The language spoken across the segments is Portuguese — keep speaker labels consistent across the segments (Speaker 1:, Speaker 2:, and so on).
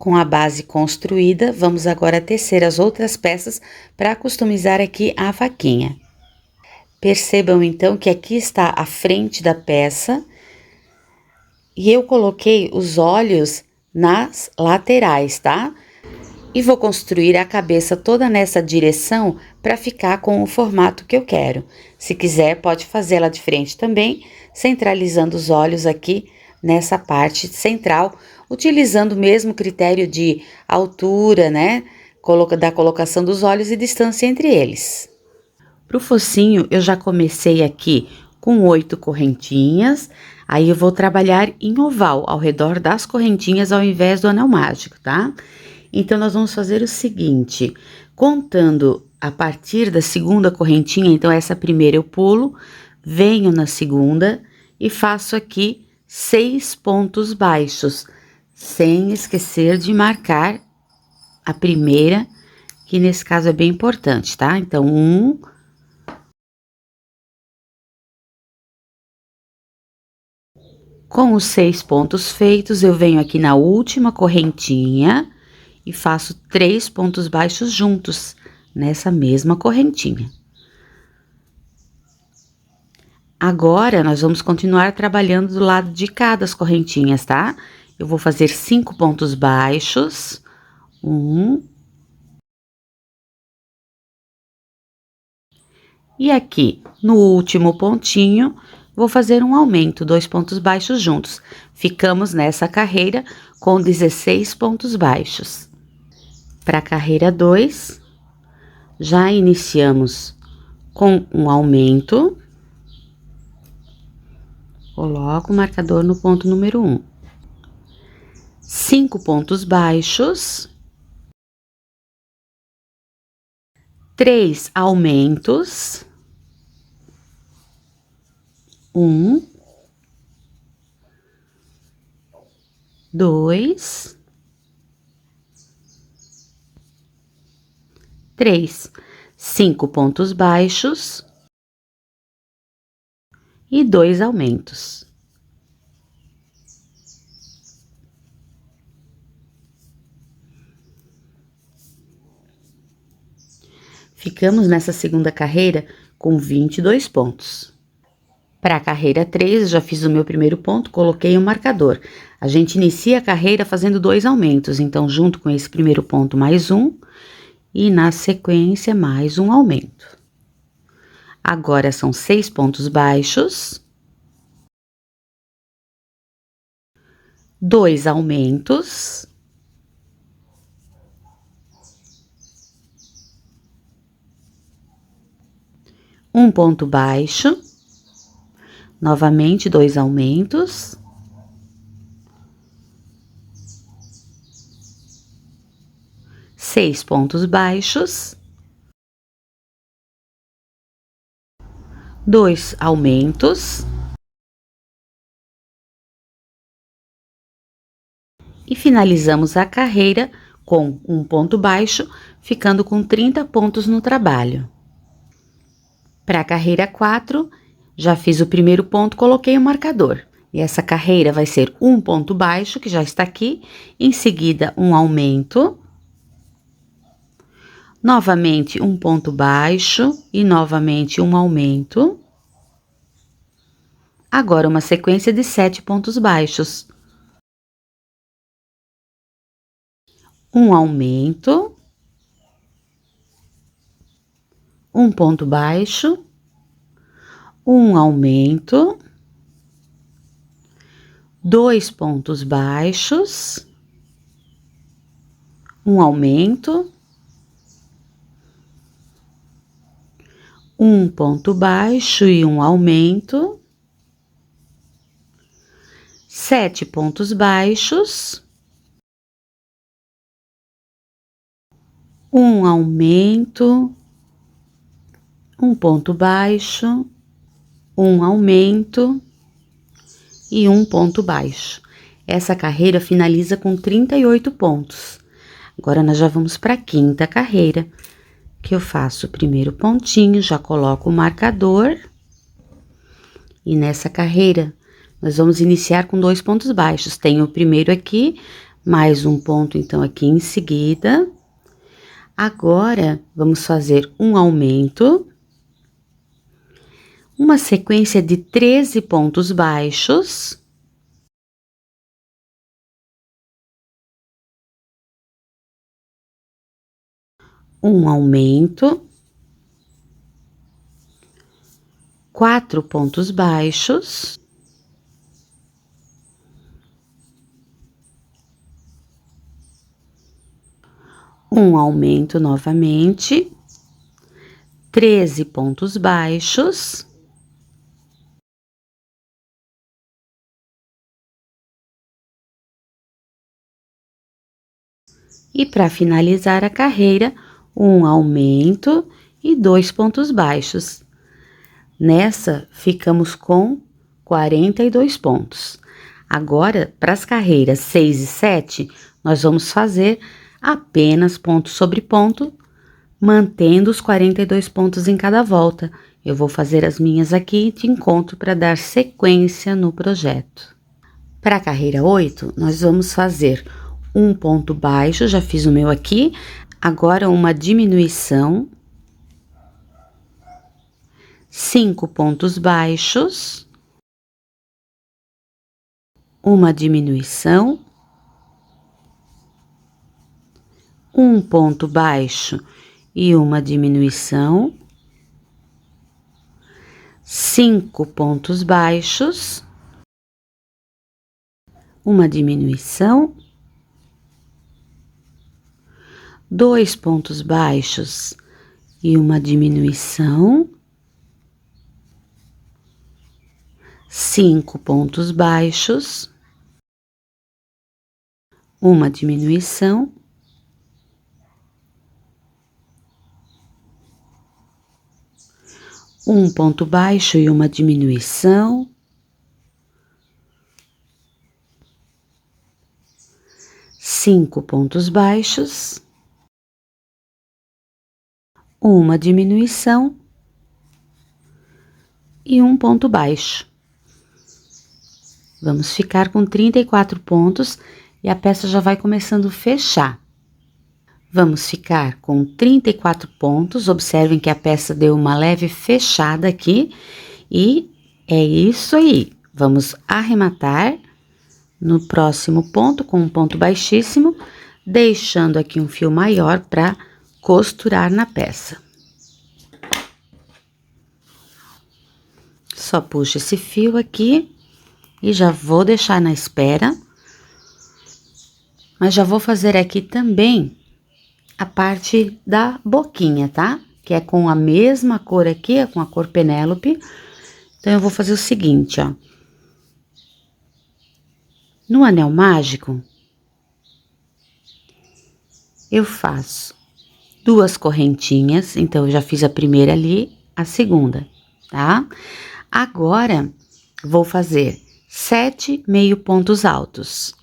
Speaker 1: Com a base construída, vamos agora tecer as outras peças para customizar aqui a vaquinha. Percebam então que aqui está a frente da peça e eu coloquei os olhos nas laterais, tá? E vou construir a cabeça toda nessa direção para ficar com o formato que eu quero. Se quiser, pode fazê-la de frente também, centralizando os olhos aqui nessa parte central, utilizando o mesmo critério de altura, né? Da colocação dos olhos e distância entre eles. Para o focinho, eu já comecei aqui com 8 correntinhas, aí eu vou trabalhar em oval, ao redor das correntinhas, ao invés do anel mágico, tá? Então, nós vamos fazer o seguinte, contando a partir da segunda correntinha, então essa primeira eu pulo, venho na segunda e faço aqui 6 pontos baixos, sem esquecer de marcar a primeira, que nesse caso é bem importante, tá? Então, 1, com os 6 pontos feitos, eu venho aqui na última correntinha e faço 3 pontos baixos juntos, nessa mesma correntinha. Agora, nós vamos continuar trabalhando do lado de cá das correntinhas, tá? Eu vou fazer 5 pontos baixos, 1. E aqui, no último pontinho, vou fazer um aumento, 2 pontos baixos juntos. Ficamos nessa carreira com 16 pontos baixos. Para a carreira 2, já iniciamos com um aumento. Coloco o marcador no ponto número 1. 5 pontos baixos. 3 aumentos. 1, 2, 3, 5 pontos baixos e 2 aumentos. Ficamos nessa segunda carreira com 22 pontos. Para a carreira 3, eu já fiz o meu primeiro ponto, coloquei o marcador. A gente inicia a carreira fazendo 2 aumentos, então, junto com esse primeiro ponto, mais um, e na sequência, mais um aumento. Agora, são 6 pontos baixos, 2 aumentos, um ponto baixo, novamente 2 aumentos, seis pontos baixos, 2 aumentos e finalizamos a carreira com um ponto baixo, ficando com 30 pontos no trabalho. Para a carreira 4, já fiz o primeiro ponto, coloquei o marcador. E essa carreira vai ser um ponto baixo, que já está aqui, em seguida um aumento, novamente um ponto baixo e novamente um aumento. Agora, uma sequência de 7 pontos baixos. Um aumento, um ponto baixo, um aumento, 2 pontos baixos, um aumento, um ponto baixo e um aumento, 7 pontos baixos, um aumento, um ponto baixo, um aumento e um ponto baixo. Essa carreira finaliza com 38 pontos. Agora, nós já vamos para a quinta carreira, que eu faço o primeiro pontinho, já coloco o marcador. E nessa carreira, nós vamos iniciar com 2 pontos baixos. Tem o primeiro aqui, Mais um ponto, então, aqui em seguida. Agora, vamos fazer um aumento, uma sequência de 13 pontos baixos, um aumento, 4 pontos baixos, um aumento novamente, 13 pontos baixos, e para finalizar a carreira, um aumento e 2 pontos baixos. Nessa, ficamos com 42 pontos. Agora, para as carreiras 6 e 7, nós vamos fazer apenas ponto sobre ponto, mantendo os 42 pontos em cada volta. Eu vou fazer as minhas aqui e te encontro para dar sequência no projeto. Para a carreira 8, nós vamos fazer um ponto baixo, já fiz o meu aqui, agora uma diminuição, 5 pontos baixos, uma diminuição, um ponto baixo e uma diminuição, 5 pontos baixos, uma diminuição, 2 pontos baixos e uma diminuição, 5 pontos baixos, uma diminuição, 1 ponto baixo e uma diminuição, 5 pontos baixos, uma diminuição e um ponto baixo. Vamos ficar com 34 pontos e a peça já vai começando a fechar. Vamos ficar com 34 pontos, observem que a peça deu uma leve fechada aqui, e é isso aí. Vamos arrematar no próximo ponto com um ponto baixíssimo, deixando aqui um fio maior para costurar na peça. Só puxo esse fio aqui e já vou deixar na espera, mas já vou fazer aqui também a parte da boquinha, tá? Que é com a mesma cor aqui, é com a cor Penélope. Então, eu vou fazer o seguinte, ó. No anel mágico, eu faço 2 correntinhas, então, eu já fiz a primeira ali, a segunda, tá? Agora, vou fazer 7 meio pontos altos.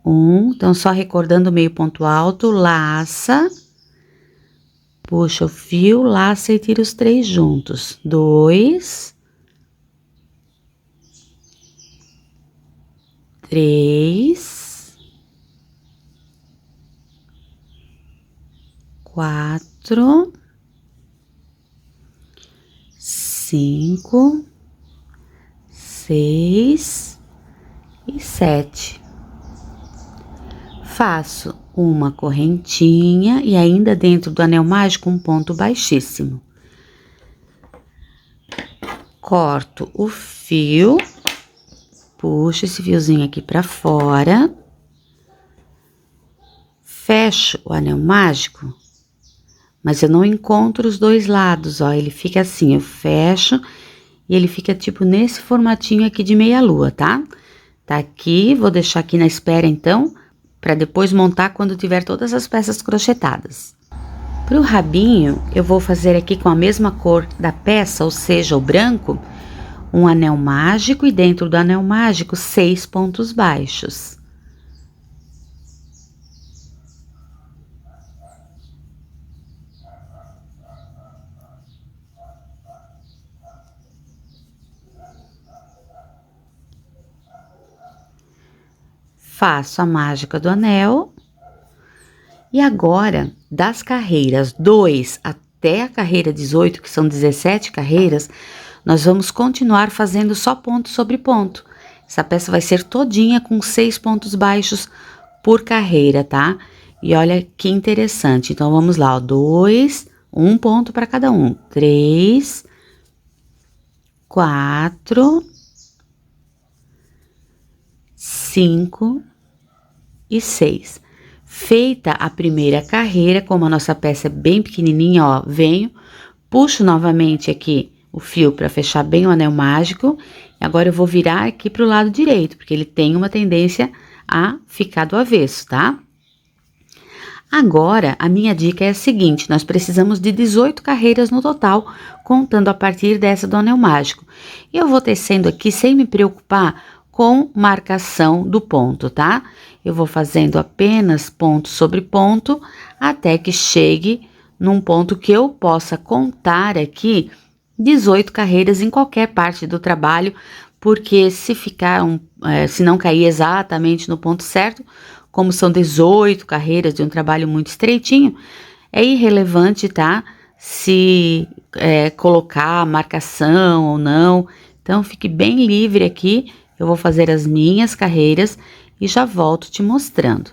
Speaker 1: Então, só recordando o meio ponto alto, laça, puxa o fio, laça e tira os 3 juntos. 2, 3, 4, 5, 6 e 7. Faço uma correntinha e ainda dentro do anel mágico um ponto baixíssimo. Corto o fio, puxo esse fiozinho aqui pra fora, fecho o anel mágico, mas eu não encontro os 2 lados, ó, ele fica assim, eu fecho e ele fica tipo nesse formatinho aqui de meia lua, tá? Tá aqui, vou deixar aqui na espera então, para depois montar quando tiver todas as peças crochetadas. Pro rabinho, eu vou fazer aqui com a mesma cor da peça, ou seja, o branco, um anel mágico e dentro do anel mágico 6 pontos baixos. faço a mágica do anel. E agora, das carreiras 2 até a carreira 18, que são 17 carreiras, nós vamos continuar fazendo só ponto sobre ponto. Essa peça vai ser todinha com 6 pontos baixos por carreira, tá? E olha que interessante. Então, vamos lá, ó, 2, um ponto para cada um. 3, 4, 5 e 6. Feita a primeira carreira, como a nossa peça é bem pequenininha, ó, venho, puxo novamente aqui o fio para fechar bem o anel mágico. E agora eu vou virar aqui pro lado direito, porque ele tem uma tendência a ficar do avesso, tá? Agora, a minha dica é a seguinte, nós precisamos de 18 carreiras no total, contando a partir dessa do anel mágico. E eu vou tecendo aqui sem me preocupar com marcação do ponto, tá? Eu vou fazendo apenas ponto sobre ponto, até que chegue num ponto que eu possa contar aqui 18 carreiras em qualquer parte do trabalho, porque se ficar se não cair exatamente no ponto certo, como são 18 carreiras de um trabalho muito estreitinho, é irrelevante, tá? Se colocar marcação ou não. Então, fique bem livre aqui. Eu vou fazer as minhas carreiras e já volto te mostrando.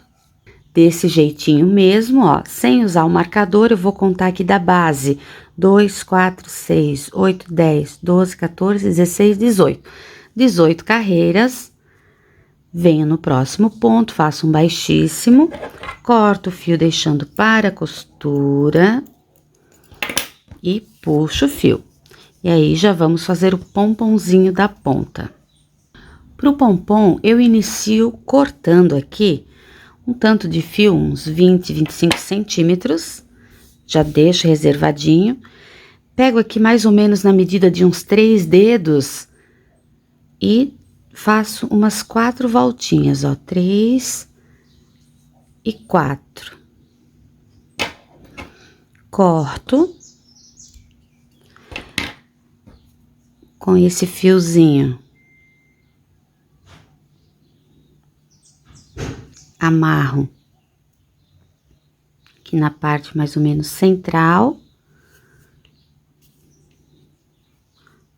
Speaker 1: Desse jeitinho mesmo, ó, sem usar o marcador, eu vou contar aqui da base. 2, 4, 6, 8, 10, 12, 14, 16, 18. 18 carreiras. Venho no próximo ponto, faço um baixíssimo, corto o fio deixando para a costura e puxo o fio. E aí, já vamos fazer o pomponzinho da ponta. Pro pompom, eu inicio cortando aqui um tanto de fio, uns 20, 25 centímetros. Já deixo reservadinho. Pego aqui mais ou menos na medida de uns 3 dedos e faço umas 4 voltinhas, ó, 3 e 4. Corto com esse fiozinho. Amarro aqui na parte mais ou menos central.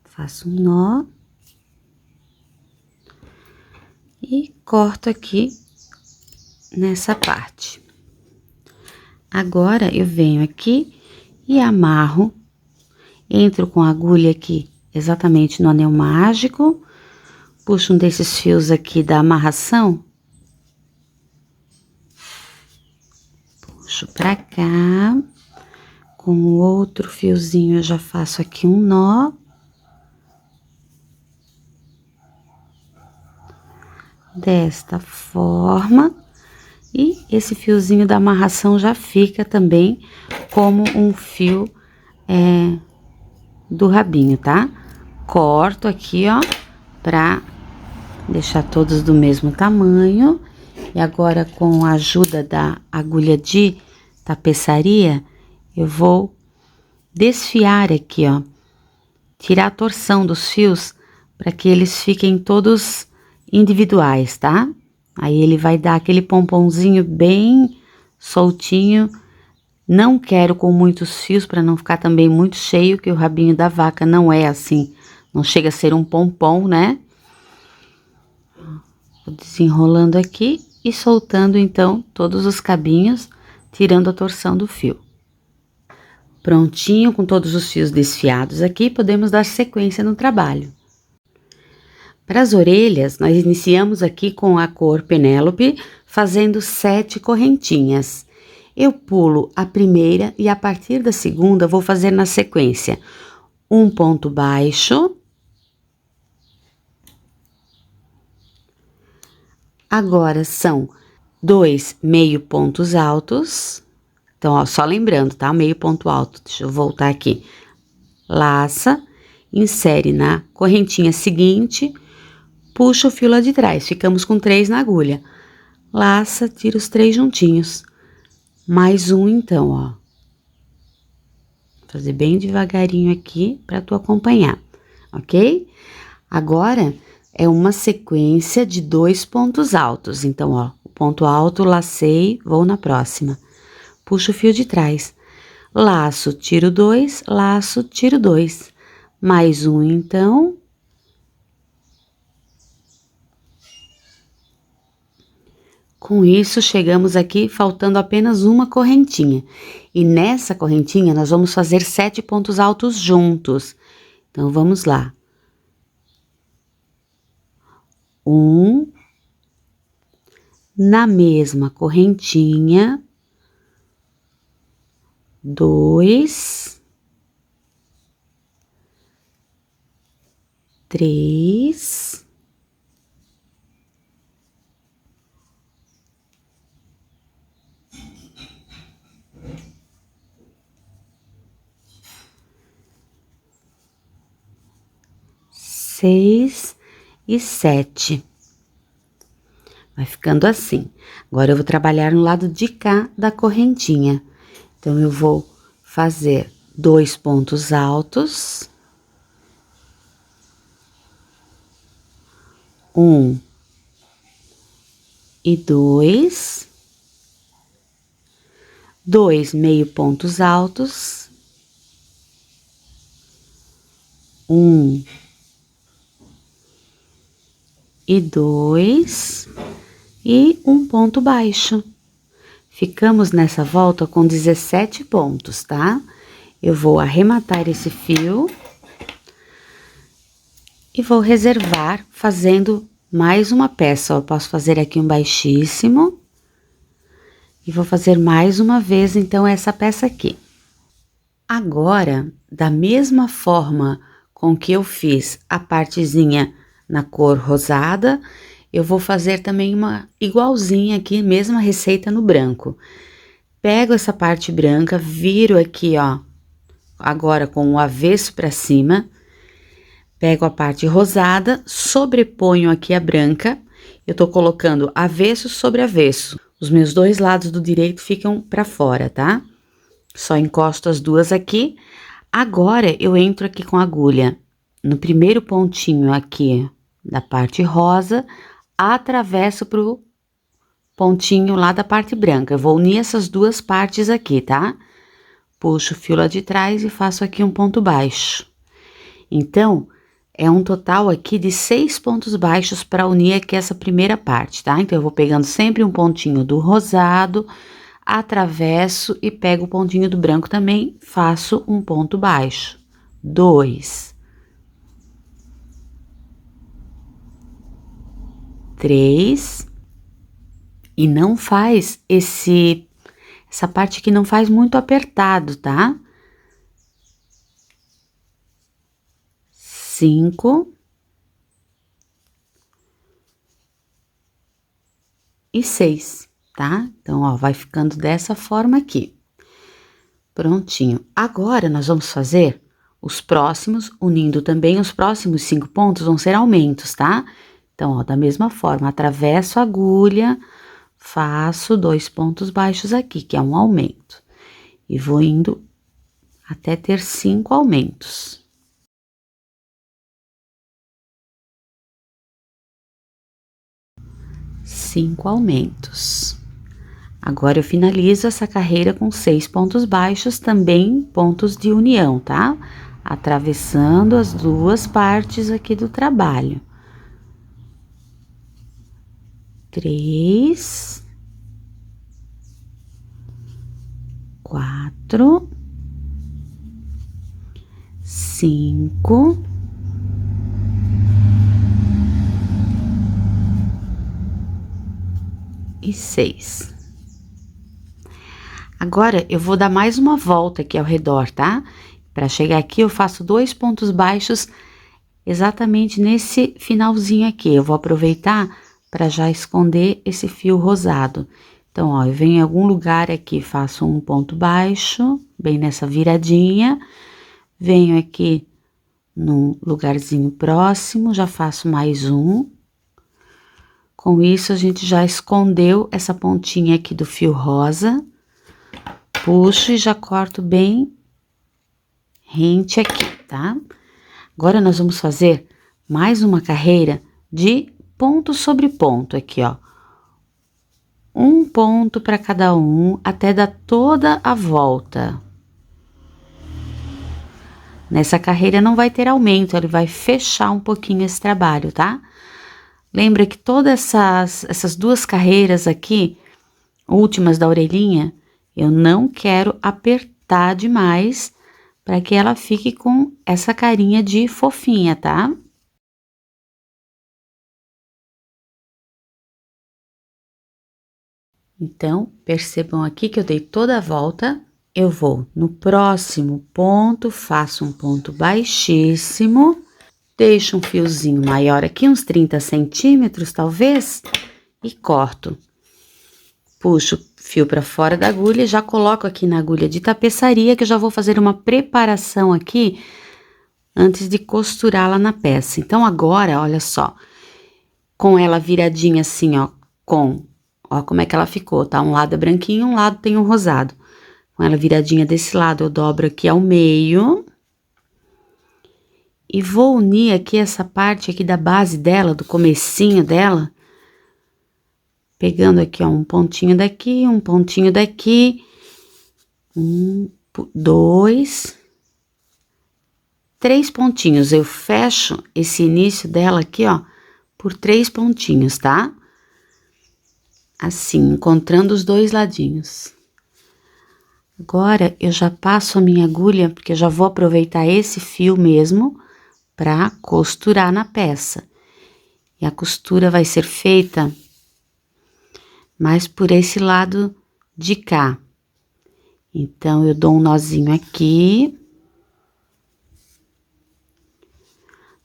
Speaker 1: Faço um nó. E corto aqui nessa parte. Agora, eu venho aqui e amarro, entro com a agulha aqui exatamente no anel mágico, puxo um desses fios aqui da amarração, puxo pra cá, com o outro fiozinho eu já faço aqui um nó. Desta forma, e esse fiozinho da amarração já fica também como um fio do rabinho, tá? Corto aqui, ó, pra deixar todos do mesmo tamanho. E agora, com a ajuda da agulha de tapeçaria, eu vou desfiar aqui, ó, tirar a torção dos fios para que eles fiquem todos individuais, tá? Aí ele vai dar aquele pomponzinho bem soltinho. Não quero com muitos fios para não ficar também muito cheio, que o rabinho da vaca não é assim, não chega a ser um pompom, né? Vou desenrolando aqui e soltando então todos os cabinhos, tirando a torção do fio. Prontinho, com todos os fios desfiados aqui, podemos dar sequência no trabalho. Para as orelhas, nós iniciamos aqui com a cor Penélope, fazendo 7 correntinhas. Eu pulo a primeira e a partir da segunda vou fazer na sequência um ponto baixo. Agora são 2 meio pontos altos. Então, ó, só lembrando, tá? Meio ponto alto. Deixa eu voltar aqui. Laça, insere na correntinha seguinte, puxa o fio lá de trás, ficamos com 3 na agulha. Laça, tira os 3 juntinhos. Mais um, então, ó. Vou fazer bem devagarinho aqui para tu acompanhar, ok? Agora, é uma sequência de 2 pontos altos. Então, ó, o ponto alto, lacei, vou na próxima. Puxo o fio de trás. Laço, tiro 2, laço, tiro 2. Mais um, então. Com isso, chegamos aqui faltando apenas uma correntinha. E nessa correntinha, nós vamos fazer 7 pontos altos juntos. Então, vamos lá. 1, na mesma correntinha, 2, 3, 6 e 7. Vai ficando assim. Agora, eu vou trabalhar no lado de cá da correntinha. Então, eu vou fazer 2 pontos altos. 1 e 2. 2 meio pontos altos. 1 e 2 e um ponto baixo. Ficamos nessa volta com 17 pontos, tá? Eu vou arrematar esse fio e vou reservar fazendo mais uma peça. Ó, eu posso fazer aqui um baixíssimo e vou fazer mais uma vez, então, essa peça aqui. Agora, da mesma forma com que eu fiz a partezinha na cor rosada, eu vou fazer também uma igualzinha aqui, mesma receita no branco. Pego essa parte branca, viro aqui, ó, agora com o avesso para cima, pego a parte rosada, sobreponho aqui a branca, eu tô colocando avesso sobre avesso. Os meus dois lados do direito ficam para fora, tá? Só encosto as duas aqui. Agora, eu entro aqui com a agulha no primeiro pontinho aqui da parte rosa, atravesso pro pontinho lá da parte branca. Eu vou unir essas duas partes aqui, tá? Puxo o fio lá de trás e faço aqui um ponto baixo. Então, é um total aqui de 6 pontos baixos para unir aqui essa primeira parte, tá? Então, eu vou pegando sempre um pontinho do rosado, atravesso e pego o pontinho do branco também, faço um ponto baixo. 2, 3, e não faz essa parte aqui não faz muito apertado, tá? 5 e 6, tá? Então, ó, vai ficando dessa forma aqui. Prontinho. Agora, nós vamos fazer os próximos, unindo também os próximos 5 pontos, vão ser aumentos, tá? Então, ó, da mesma forma, atravesso a agulha, faço 2 pontos baixos aqui, que é um aumento. E vou indo até ter 5 aumentos. Cinco aumentos. Agora, eu finalizo essa carreira com 6 pontos baixos, também pontos de união, tá? Atravessando as duas partes aqui do trabalho. 3, 4, 5, e 6. Agora, eu vou dar mais uma volta aqui ao redor, tá? Para chegar aqui, eu faço 2 pontos baixos exatamente nesse finalzinho aqui. Eu vou aproveitar para já esconder esse fio rosado. Então, ó, eu venho em algum lugar aqui, faço um ponto baixo, bem nessa viradinha. Venho aqui num lugarzinho próximo, já faço mais um. Com isso, a gente já escondeu essa pontinha aqui do fio rosa. Puxo e já corto bem rente aqui, tá? Agora, nós vamos fazer mais uma carreira de ponto sobre ponto aqui, ó. Um ponto para cada um, até dar toda a volta. Nessa carreira não vai ter aumento, ele vai fechar um pouquinho esse trabalho, tá? Lembra que todas essas duas carreiras aqui, últimas da orelhinha, eu não quero apertar demais para que ela fique com essa carinha de fofinha, tá? Então, percebam aqui que eu dei toda a volta, eu vou no próximo ponto, faço um ponto baixíssimo, deixo um fiozinho maior aqui, uns 30 centímetros talvez, e corto. Puxo o fio para fora da agulha, já coloco aqui na agulha de tapeçaria, que eu já vou fazer uma preparação aqui antes de costurá-la na peça. Então, agora, olha só, com ela viradinha assim, ó, ó como é que ela ficou, tá? Um lado é branquinho, um lado tem um rosado. Com ela viradinha desse lado, eu dobro aqui ao meio. E vou unir aqui essa parte aqui da base dela, do comecinho dela. Pegando aqui, ó, um pontinho daqui, um pontinho daqui. 1, 2, 3 pontinhos. Eu fecho esse início dela aqui, ó, por 3 pontinhos, tá? Assim, encontrando os dois ladinhos. Agora, eu já passo a minha agulha, porque eu já vou aproveitar esse fio mesmo para costurar na peça. E a costura vai ser feita mais por esse lado de cá. Então, eu dou um nozinho aqui.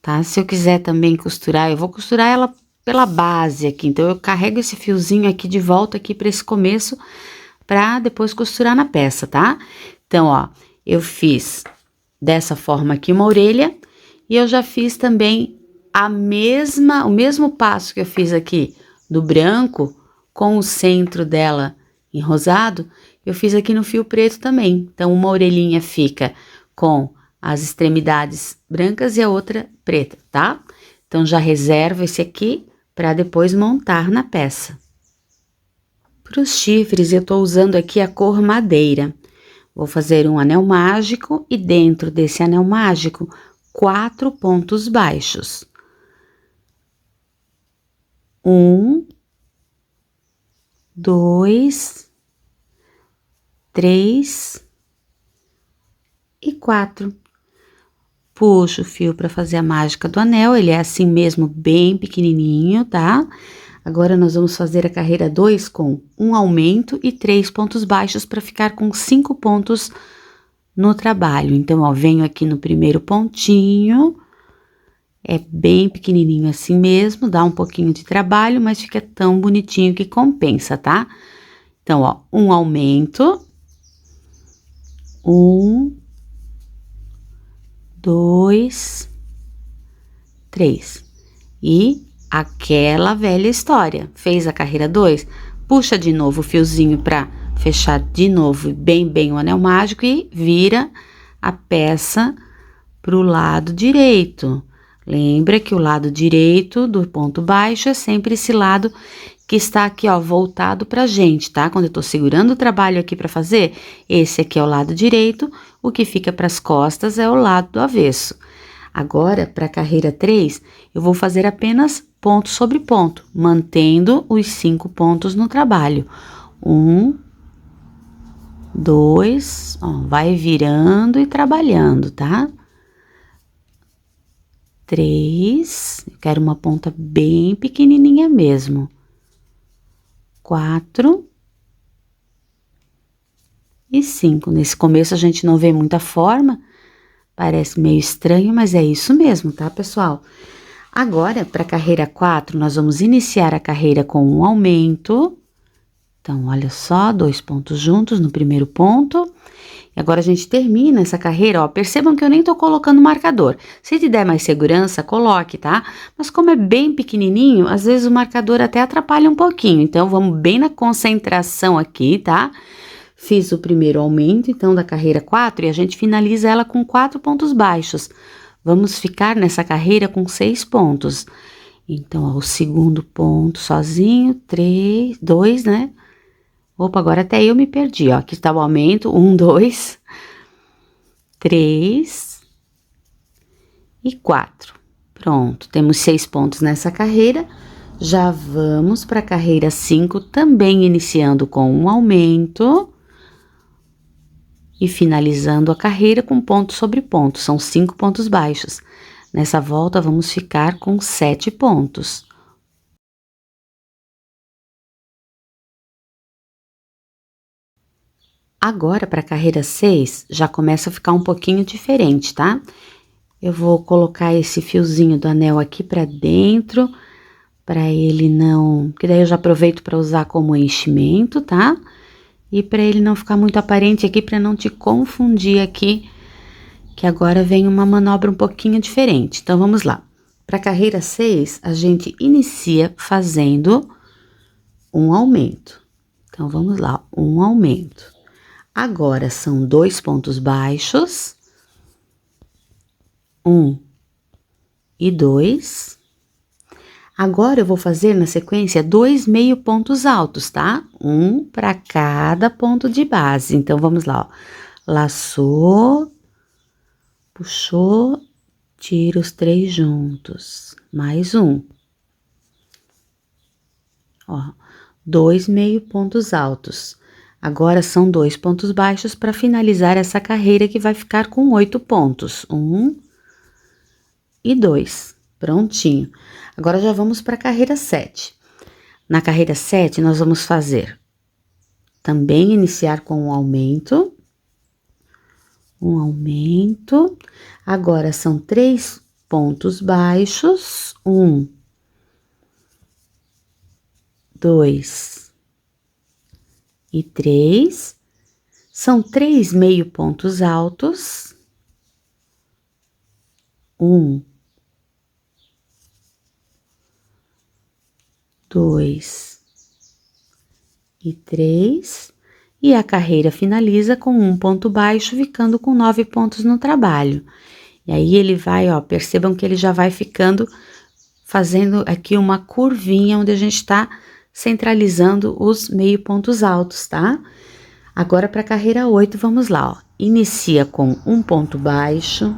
Speaker 1: Tá? Se eu quiser também costurar, eu vou costurar ela pela base aqui. Então, eu carrego esse fiozinho aqui de volta aqui para esse começo, para depois costurar na peça, tá? Então, ó, eu fiz dessa forma aqui uma orelha, e eu já fiz também o mesmo passo que eu fiz aqui do branco, com o centro dela em rosado, eu fiz aqui no fio preto também. Então, uma orelhinha fica com as extremidades brancas e a outra preta, tá? Então, já reservo esse aqui para depois montar na peça. Para os chifres, eu tô usando aqui a cor madeira. Vou fazer um anel mágico e dentro desse anel mágico, 4 pontos baixos. 1, 2, 3 e 4. Puxo o fio para fazer a mágica do anel, ele é assim mesmo, bem pequenininho, tá? Agora, nós vamos fazer a carreira 2 com um aumento e 3 pontos baixos para ficar com 5 pontos no trabalho. Então, ó, venho aqui no primeiro pontinho, é bem pequenininho assim mesmo, dá um pouquinho de trabalho, mas fica tão bonitinho que compensa, tá? Então, ó, um aumento, 1, 2, 3. E aquela velha história, fez a carreira 2, puxa de novo o fiozinho para fechar de novo bem o anel mágico e vira a peça pro lado direito. Lembra que o lado direito do ponto baixo é sempre esse lado que está aqui, ó, voltado pra gente, tá? Quando eu tô segurando o trabalho aqui pra fazer, esse aqui é o lado direito, o que fica pras costas é o lado do avesso. Agora, pra carreira 3, eu vou fazer apenas ponto sobre ponto, mantendo os 5 pontos no trabalho. 1, 2, ó, vai virando e trabalhando, tá? 3, eu quero uma ponta bem pequenininha mesmo. 4 e 5. Nesse começo a gente não vê muita forma, parece meio estranho, mas é isso mesmo, tá, pessoal? Agora, para a carreira 4, nós vamos iniciar a carreira com um aumento. Então, olha só, 2 pontos juntos no primeiro ponto. E agora a gente termina essa carreira, ó, percebam que eu nem tô colocando marcador. Se te der mais segurança, coloque, tá? Mas como é bem pequenininho, às vezes o marcador até atrapalha um pouquinho. Então, vamos bem na concentração aqui, tá? Fiz o primeiro aumento, então, da carreira 4 e a gente finaliza ela com 4 pontos baixos. Vamos ficar nessa carreira com 6 pontos. Então, ó, o segundo ponto sozinho, 3, 2, né? Opa, agora até eu me perdi, ó. Aqui tá o aumento, 1, 2, 3 e 4. Pronto, temos 6 pontos nessa carreira. Já vamos para a carreira 5, também iniciando com um aumento e finalizando a carreira com ponto sobre ponto. São 5 pontos baixos. Nessa volta, vamos ficar com 7 pontos. Agora, para a carreira 6, já começa a ficar um pouquinho diferente, tá? Eu vou colocar esse fiozinho do anel aqui para dentro, para ele não... que daí eu já aproveito para usar como enchimento, tá? E para ele não ficar muito aparente aqui, para não te confundir aqui, que agora vem uma manobra um pouquinho diferente. Então, vamos lá. Para a carreira 6, a gente inicia fazendo um aumento. Então, vamos lá, um aumento. Agora, são 2 pontos baixos, 1 e 2. Agora, eu vou fazer na sequência 2 meio pontos altos, tá? Um para cada ponto de base. Então, vamos lá, ó. Laçou, puxou, tira os 3 juntos, mais um. Ó, 2 meio pontos altos. Agora, são 2 pontos baixos para finalizar essa carreira que vai ficar com 8 pontos. 1 e 2. Prontinho. Agora, já vamos para a carreira 7. Na carreira 7, nós vamos fazer também iniciar com um aumento. Um aumento. Agora, são 3 pontos baixos. 1, 2 e 3. São 3 meio pontos altos. 1, 2 e 3. E a carreira finaliza com um ponto baixo, ficando com 9 pontos no trabalho. E aí, ele vai, ó, percebam que ele já vai ficando, fazendo aqui uma curvinha, onde a gente tá centralizando os meio pontos altos, tá? Agora, para a carreira 8, vamos lá, ó. Inicia com um ponto baixo.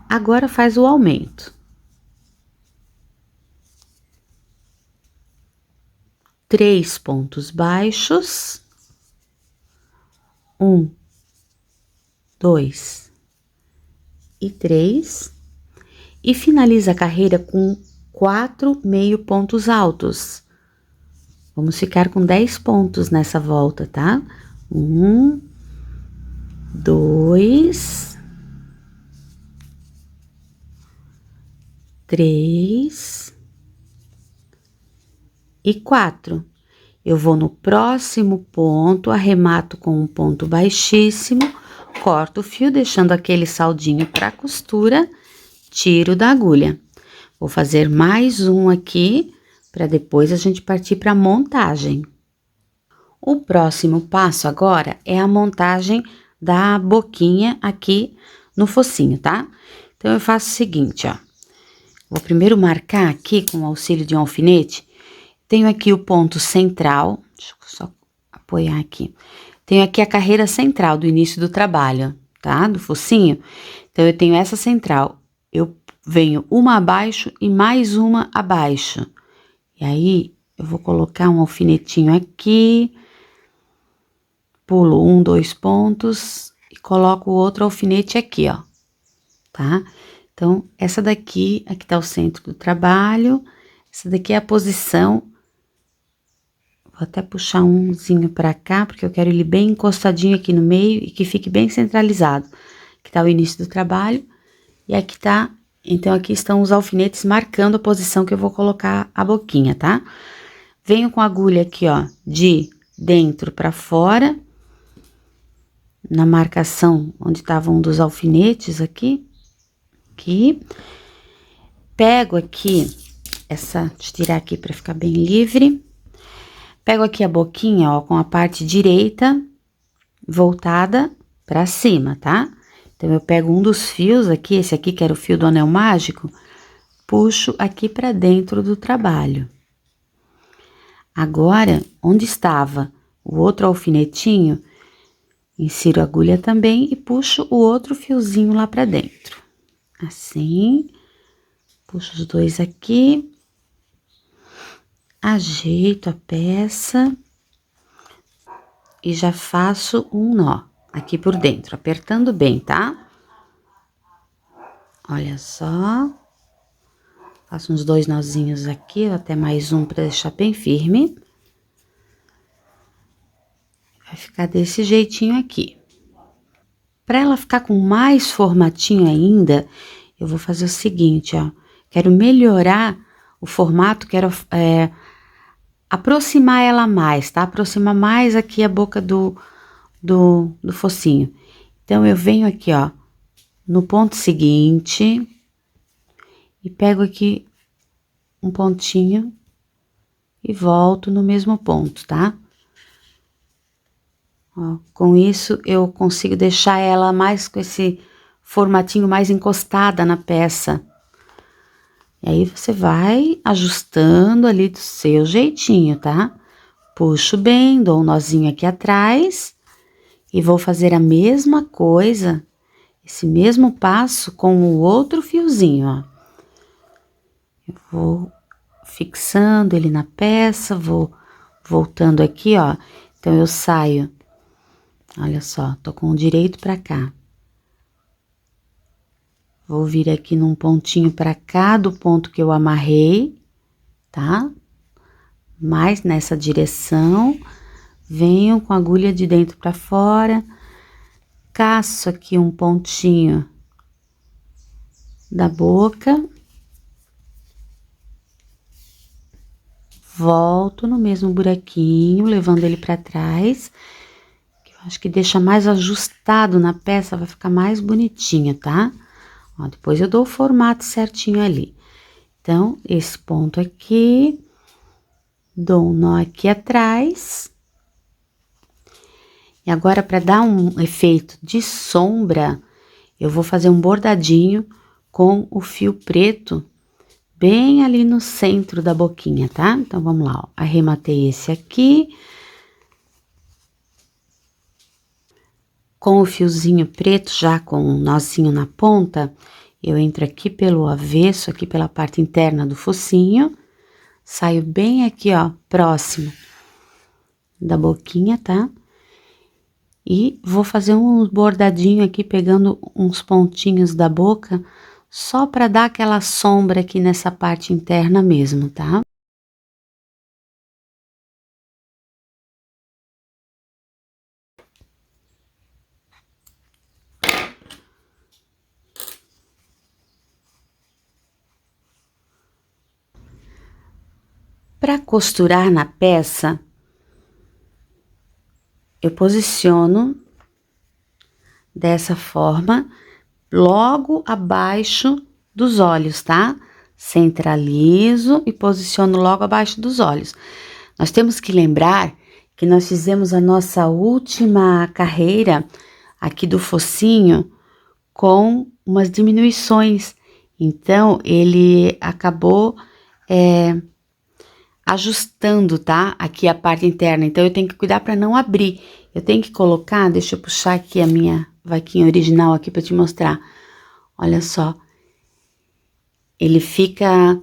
Speaker 1: Agora, faz o aumento. 3 pontos baixos. 1, 2 e 3. E finaliza a carreira com 4 meio pontos altos. Vamos ficar com 10 pontos nessa volta, tá? 1, 2, 3 e 4. Eu vou no próximo ponto, arremato com um ponto baixíssimo, corto o fio, deixando aquele saldinho para costura, tiro da agulha. Vou fazer mais um aqui, para depois a gente partir para a montagem. O próximo passo agora é a montagem da boquinha aqui no focinho, tá? Então, eu faço o seguinte, ó. Vou primeiro marcar aqui com o auxílio de um alfinete. Tenho aqui o ponto central, deixa eu só apoiar aqui. Tenho aqui a carreira central do início do trabalho, tá? Do focinho. Então, eu tenho essa central. Eu venho uma abaixo e mais uma abaixo. E aí, eu vou colocar um alfinetinho aqui. Pulo 1, 2 pontos e coloco o outro alfinete aqui, ó. Tá? Então, essa daqui, aqui tá o centro do trabalho. Essa daqui é a posição. Vou até puxar umzinho pra cá, porque eu quero ele bem encostadinho aqui no meio e que fique bem centralizado. Aqui tá o início do trabalho e aqui tá... Então, aqui estão os alfinetes marcando a posição que eu vou colocar a boquinha, tá? Venho com a agulha aqui, ó, de dentro pra fora, na marcação onde tava um dos alfinetes aqui. Pego aqui essa... Deixa eu tirar aqui pra ficar bem livre. Pego aqui a boquinha, ó, com a parte direita voltada pra cima, tá? Então, eu pego um dos fios aqui, esse aqui que era o fio do anel mágico, puxo aqui pra dentro do trabalho. Agora, onde estava o outro alfinetinho, insiro a agulha também e puxo o outro fiozinho lá pra dentro. Assim, puxo os dois aqui, ajeito a peça e já faço um nó aqui por dentro, apertando bem, tá? Olha só. Faço uns 2 nozinhos aqui, até mais um pra deixar bem firme. Vai ficar desse jeitinho aqui. Pra ela ficar com mais formatinho ainda, eu vou fazer o seguinte, ó. Quero melhorar o formato, quero aproximar ela mais, tá? Aproximar mais aqui a boca do focinho. Então, eu venho aqui, ó, no ponto seguinte e pego aqui um pontinho e volto no mesmo ponto, tá? Ó, com isso, eu consigo deixar ela mais com esse formatinho mais encostada na peça. E aí, você vai ajustando ali do seu jeitinho, tá? Puxo bem, dou um nozinho aqui atrás e vou fazer a mesma coisa, esse mesmo passo com o outro fiozinho, ó. Eu vou fixando ele na peça, vou voltando aqui, ó. Então, eu saio, olha só, tô com o direito pra cá. Vou vir aqui num pontinho pra cá do ponto que eu amarrei, tá? Mais nessa direção, venho com a agulha de dentro pra fora, caço aqui um pontinho da boca, volto no mesmo buraquinho, levando ele pra trás, que eu acho que deixa mais ajustado na peça, vai ficar mais bonitinha, tá? Ó, depois eu dou o formato certinho ali. Então, esse ponto aqui, dou um nó aqui atrás. E agora, para dar um efeito de sombra, eu vou fazer um bordadinho com o fio preto bem ali no centro da boquinha, tá? Então, vamos lá, ó. Arrematei esse aqui. Com o fiozinho preto, já com um nozinho na ponta, eu entro aqui pelo avesso, aqui pela parte interna do focinho, saio bem aqui, ó, próximo da boquinha, tá? E vou fazer um bordadinho aqui, pegando uns pontinhos da boca, só para dar aquela sombra aqui nessa parte interna mesmo, tá? Para costurar na peça, eu posiciono dessa forma, logo abaixo dos olhos, tá? Centralizo e posiciono logo abaixo dos olhos. Nós temos que lembrar que nós fizemos a nossa última carreira aqui do focinho com umas diminuições. Então, ele acabou ajustando, tá? Aqui a parte interna. Então, eu tenho que cuidar para não abrir. Eu tenho que colocar, deixa eu puxar aqui a minha vaquinha original aqui para te mostrar. Olha só. Ele fica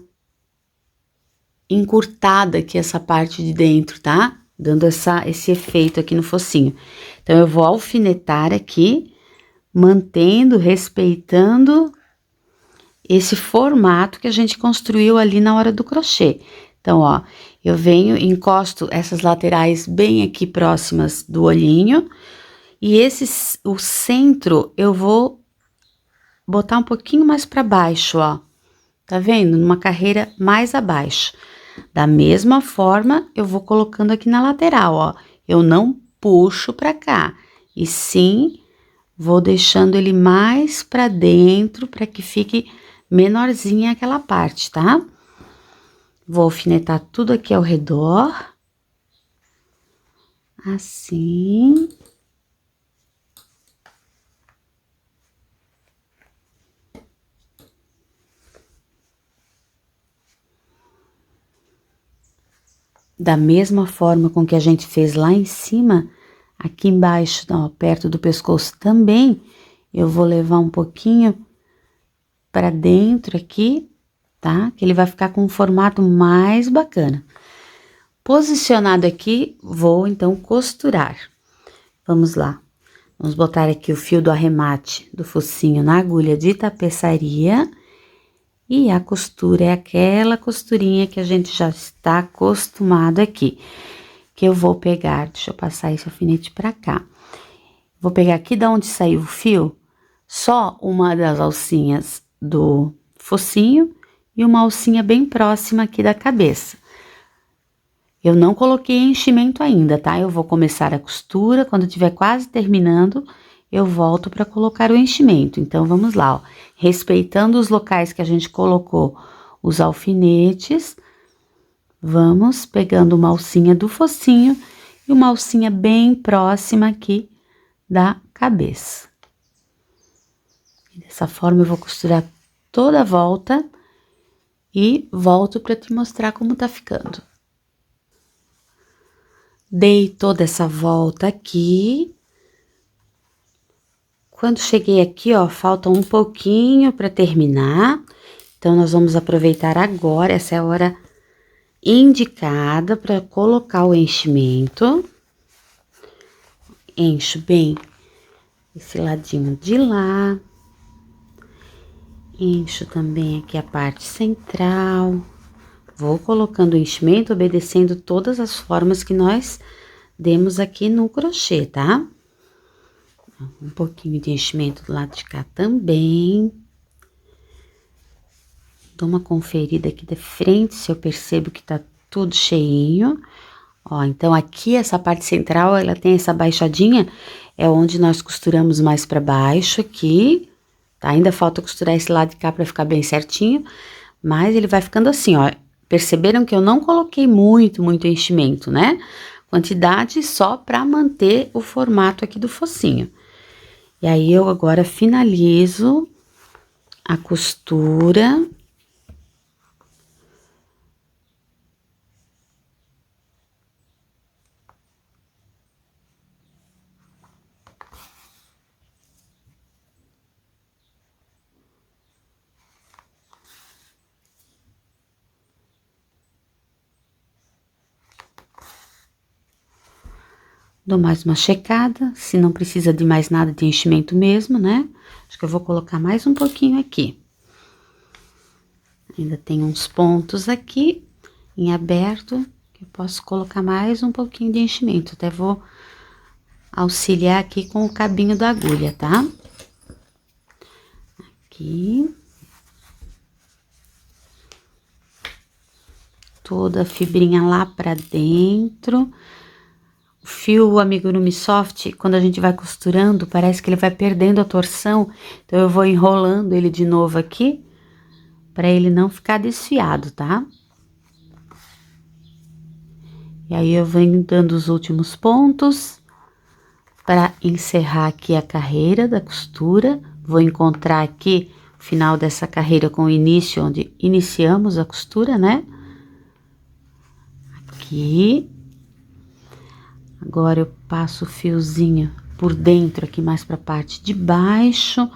Speaker 1: encurtada aqui essa parte de dentro, tá? Dando esse efeito aqui no focinho. Então, eu vou alfinetar aqui, mantendo, respeitando esse formato que a gente construiu ali na hora do crochê. Então, ó, eu venho, encosto essas laterais bem aqui próximas do olhinho, e o centro eu vou botar um pouquinho mais para baixo, ó. Tá vendo? Numa carreira mais abaixo. Da mesma forma, eu vou colocando aqui na lateral, ó. Eu não puxo para cá, e sim vou deixando ele mais para dentro para que fique menorzinha aquela parte, tá? Vou alfinetar tudo aqui ao redor. Assim. Da mesma forma com que a gente fez lá em cima, aqui embaixo, ó, perto do pescoço também, eu vou levar um pouquinho para dentro aqui, tá? Que ele vai ficar com um formato mais bacana. Posicionado aqui, vou então costurar. Vamos lá. Vamos botar aqui o fio do arremate do focinho na agulha de tapeçaria. E a costura é aquela costurinha que a gente já está acostumado aqui. Que eu vou pegar, deixa eu passar esse alfinete pra cá. Vou pegar aqui da onde saiu o fio, só uma das alcinhas do focinho e uma alcinha bem próxima aqui da cabeça. Eu não coloquei enchimento ainda, tá? Eu vou começar a costura, quando estiver quase terminando, eu volto para colocar o enchimento. Então, vamos lá, ó. Respeitando os locais que a gente colocou os alfinetes, vamos pegando uma alcinha do focinho e uma alcinha bem próxima aqui da cabeça. E dessa forma, eu vou costurar toda a volta e volto para te mostrar como tá ficando. Dei toda essa volta aqui. Quando cheguei aqui, ó, falta um pouquinho para terminar. Então, nós vamos aproveitar agora, essa é a hora indicada para colocar o enchimento. Encho bem esse ladinho de lá. Encho também aqui a parte central. Vou colocando o enchimento, obedecendo todas as formas que nós demos aqui no crochê, tá? Um pouquinho de enchimento do lado de cá também. Dou uma conferida aqui de frente, se eu percebo que tá tudo cheinho. Ó, então aqui essa parte central, ela tem essa baixadinha, é onde nós costuramos mais pra baixo aqui, tá? Ainda falta costurar esse lado de cá pra ficar bem certinho, mas ele vai ficando assim, ó. Perceberam que eu não coloquei muito enchimento, né? Quantidade só pra manter o formato aqui do focinho. E aí, eu agora finalizo a costura. Dou mais uma checada, se não precisa de mais nada de enchimento mesmo, né? Acho que eu vou colocar mais um pouquinho aqui. Ainda tem uns pontos aqui em aberto, que eu posso colocar mais um pouquinho de enchimento. Até vou auxiliar aqui com o cabinho da agulha, tá? Aqui. Toda a fibrinha lá pra dentro. O fio amigurumi soft, quando a gente vai costurando, parece que ele vai perdendo a torção. Então, eu vou enrolando ele de novo aqui, pra ele não ficar desfiado, tá? E aí, eu venho dando os últimos pontos para encerrar aqui a carreira da costura. Vou encontrar aqui o final dessa carreira com o início, onde iniciamos a costura, né? Aqui. Agora, eu passo o fiozinho por dentro aqui, mais pra parte de baixo.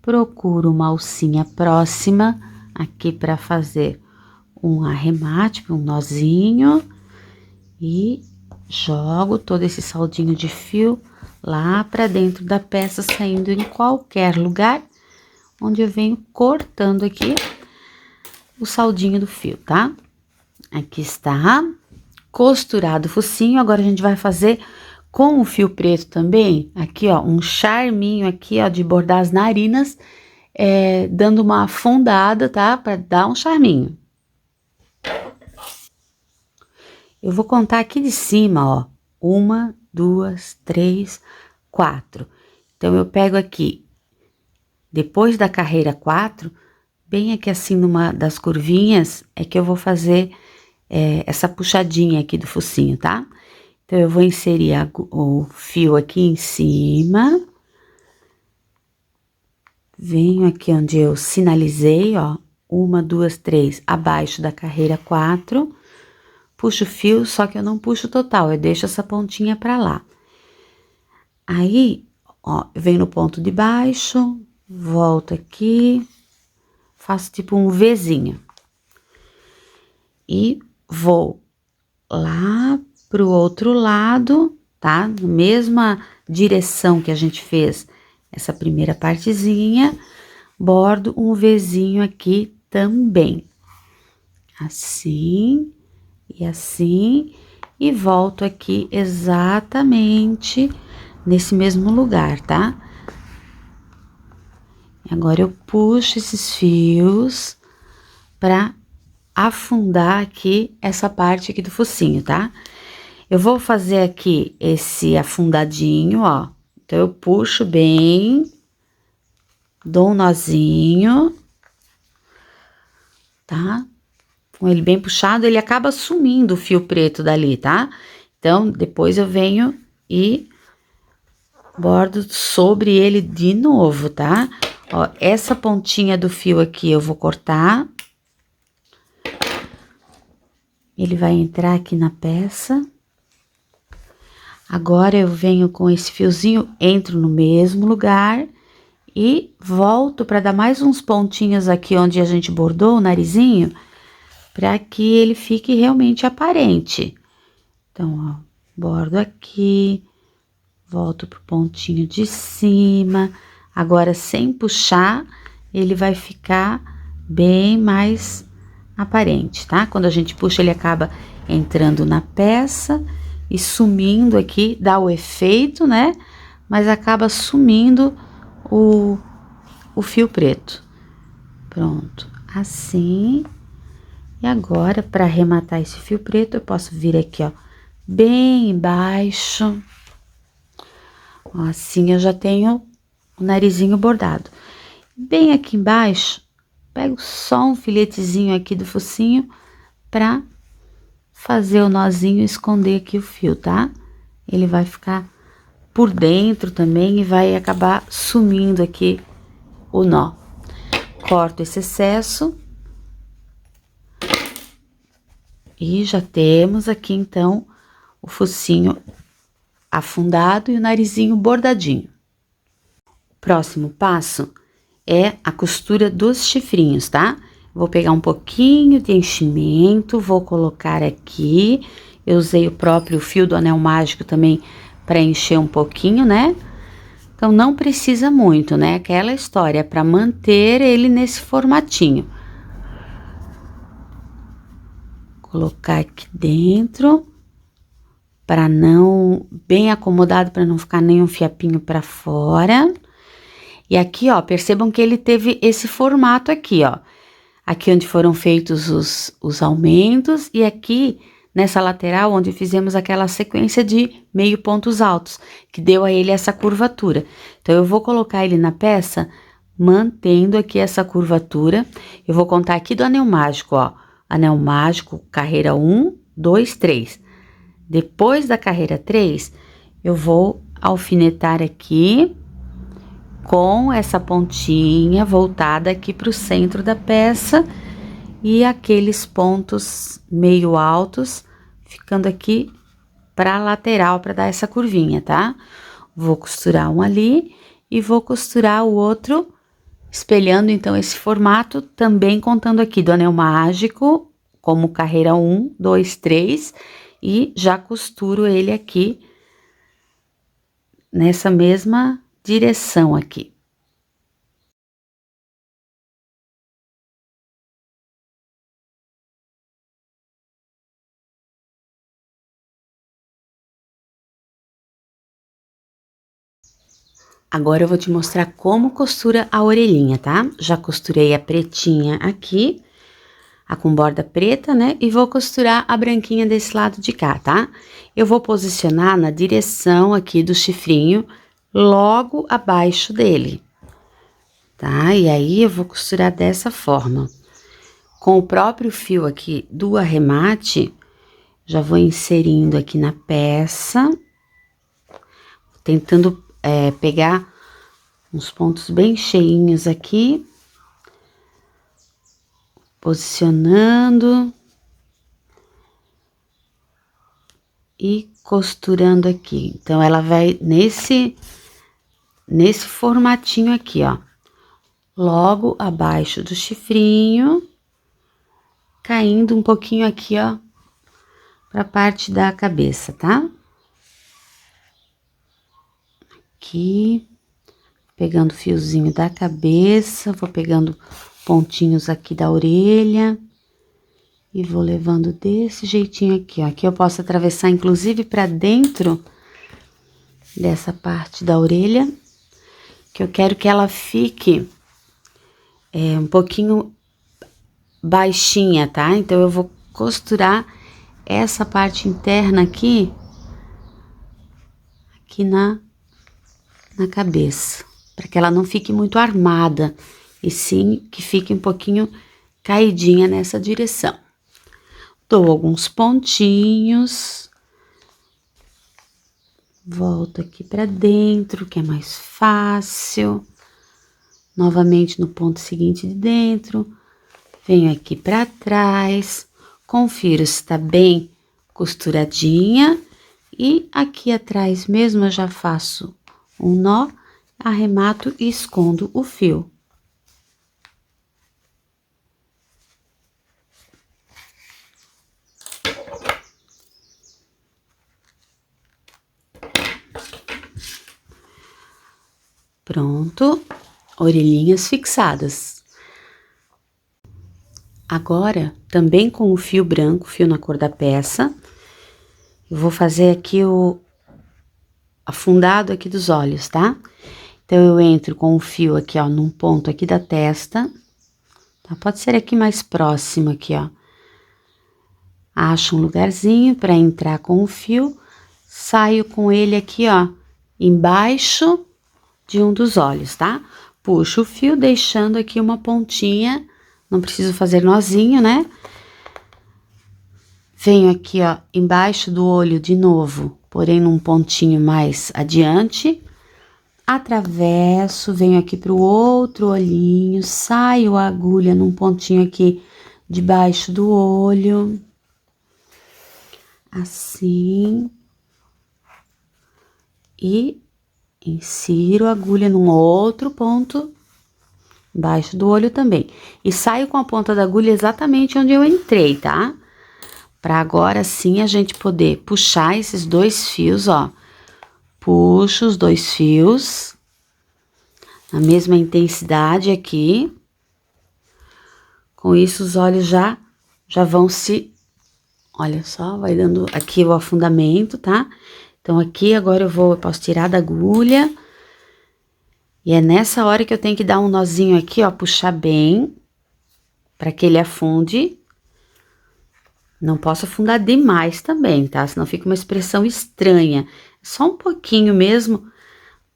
Speaker 1: Procuro uma alcinha próxima aqui pra fazer um arremate, um nozinho. E jogo todo esse saldinho de fio lá pra dentro da peça, saindo em qualquer lugar, onde eu venho cortando aqui o saldinho do fio, tá? Aqui está. Costurado o focinho, agora a gente vai fazer com o fio preto também, aqui ó, um charminho aqui ó, de bordar as narinas, dando uma afundada, tá? Pra dar um charminho. Eu vou contar aqui de cima, ó, 1, 2, 3, 4. Então, eu pego aqui, depois da carreira 4, bem aqui assim, numa das curvinhas, é que eu vou fazer essa puxadinha aqui do focinho, tá? Então, eu vou inserir o fio aqui em cima. Venho aqui onde eu sinalizei, ó, 1, 2, 3, abaixo da carreira 4. puxo o fio, só que eu não puxo total, eu deixo essa pontinha pra lá. Aí, ó, eu venho no ponto de baixo, volto aqui, faço tipo um Vzinho. E vou lá pro outro lado, tá? Na mesma direção que a gente fez essa primeira partezinha, bordo um Vzinho aqui também. Assim, e volto aqui exatamente nesse mesmo lugar, tá? Agora eu puxo esses fios pra afundar aqui essa parte aqui do focinho, tá? Eu vou fazer aqui esse afundadinho, ó. Então, eu puxo bem, dou um nozinho, tá? Com ele bem puxado, ele acaba sumindo o fio preto dali, tá? Então, depois eu venho e bordo sobre ele de novo, tá? Ó, essa pontinha do fio aqui eu vou cortar. Ele vai entrar aqui na peça. Agora, eu venho com esse fiozinho, entro no mesmo lugar e volto para dar mais uns pontinhos aqui onde a gente bordou o narizinho, para que ele fique realmente aparente. Então, ó, bordo aqui, volto pro pontinho de cima. Agora, sem puxar, ele vai ficar bem mais aparente, tá? Quando a gente puxa, ele acaba entrando na peça e sumindo aqui, dá o efeito, né? Mas acaba sumindo o fio preto. Pronto, assim. E agora, para arrematar esse fio preto, eu posso vir aqui, ó, bem embaixo. Ó, assim eu já tenho o narizinho bordado. Bem aqui embaixo, pego só um filetezinho aqui do focinho pra fazer o nozinho e esconder aqui o fio, tá? Ele vai ficar por dentro também e vai acabar sumindo aqui o nó. Corto esse excesso. E já temos aqui, então, o focinho afundado e o narizinho bordadinho. O próximo passo é a costura dos chifrinhos, tá? Vou pegar um pouquinho de enchimento, vou colocar aqui. Eu usei o próprio fio do anel mágico também para encher um pouquinho, né? Então, não precisa muito, né? Aquela história, para manter ele nesse formatinho. Colocar aqui dentro, para não, bem acomodado, para não ficar nenhum fiapinho para fora. E aqui, ó, percebam que ele teve esse formato aqui, ó. Aqui onde foram feitos os aumentos e aqui nessa lateral onde fizemos aquela sequência de meio pontos altos, que deu a ele essa curvatura. Então, eu vou colocar ele na peça, mantendo aqui essa curvatura. Eu vou contar aqui do anel mágico, ó. Anel mágico, carreira 1, 2, 3. Depois da carreira 3, eu vou alfinetar aqui com essa pontinha voltada aqui para o centro da peça e aqueles pontos meio altos ficando aqui para a lateral para dar essa curvinha, tá? Vou costurar um ali e vou costurar o outro, espelhando então esse formato, também contando aqui do anel mágico, como carreira 1, 2, 3, e já costuro ele aqui nessa mesma direção aqui. Agora eu vou te mostrar como costura a orelhinha, tá? Já costurei a pretinha aqui, a com borda preta, né? E vou costurar a branquinha desse lado de cá, tá? Eu vou posicionar na direção aqui do chifrinho, logo abaixo dele, tá? E aí, eu vou costurar dessa forma. Com o próprio fio aqui do arremate, já vou inserindo aqui na peça, tentando pegar uns pontos bem cheinhos aqui, posicionando. e costurando aqui. Então, ela vai nesse formatinho aqui, ó. Logo abaixo do chifrinho, caindo um pouquinho aqui, ó, pra parte da cabeça, tá? Aqui, pegando o fiozinho da cabeça, vou pegando pontinhos aqui da orelha e vou levando desse jeitinho aqui, ó. Aqui eu posso atravessar, inclusive, pra dentro dessa parte da orelha, que eu quero que ela fique um pouquinho baixinha, tá? Então, eu vou costurar essa parte interna aqui na cabeça, para que ela não fique muito armada, e sim que fique um pouquinho caidinha nessa direção. Dou alguns pontinhos, volto aqui para dentro, que é mais fácil. Novamente no ponto seguinte de dentro, venho aqui para trás, confiro se tá bem costuradinha, e aqui atrás mesmo eu já faço um nó, arremato e escondo o fio. Pronto, orelhinhas fixadas. Agora, também com o fio branco, fio na cor da peça, eu vou fazer aqui o afundado aqui dos olhos, tá? Então, eu entro com o fio aqui, ó, num ponto aqui da testa, tá? Pode ser aqui mais próximo, aqui, ó. Acho um lugarzinho para entrar com o fio, saio com ele aqui, ó, embaixo de um dos olhos, tá? Puxo o fio, deixando aqui uma pontinha, não preciso fazer nozinho, né? Venho aqui, ó, embaixo do olho de novo, porém num pontinho mais adiante. Atravesso, venho aqui pro outro olhinho, saio a agulha num pontinho aqui debaixo do olho. Assim. E insiro a agulha num outro ponto, embaixo do olho também. E saio com a ponta da agulha exatamente onde eu entrei, tá? Pra agora sim a gente poder puxar esses dois fios, ó. Puxo os dois fios, na mesma intensidade aqui. Com isso, os olhos já vão se... Olha só, vai dando aqui o afundamento, tá? Então, aqui agora eu posso tirar da agulha. E é nessa hora que eu tenho que dar um nozinho aqui, ó, puxar bem, pra que ele afunde. Não posso afundar demais também, tá? Senão fica uma expressão estranha. Só um pouquinho mesmo,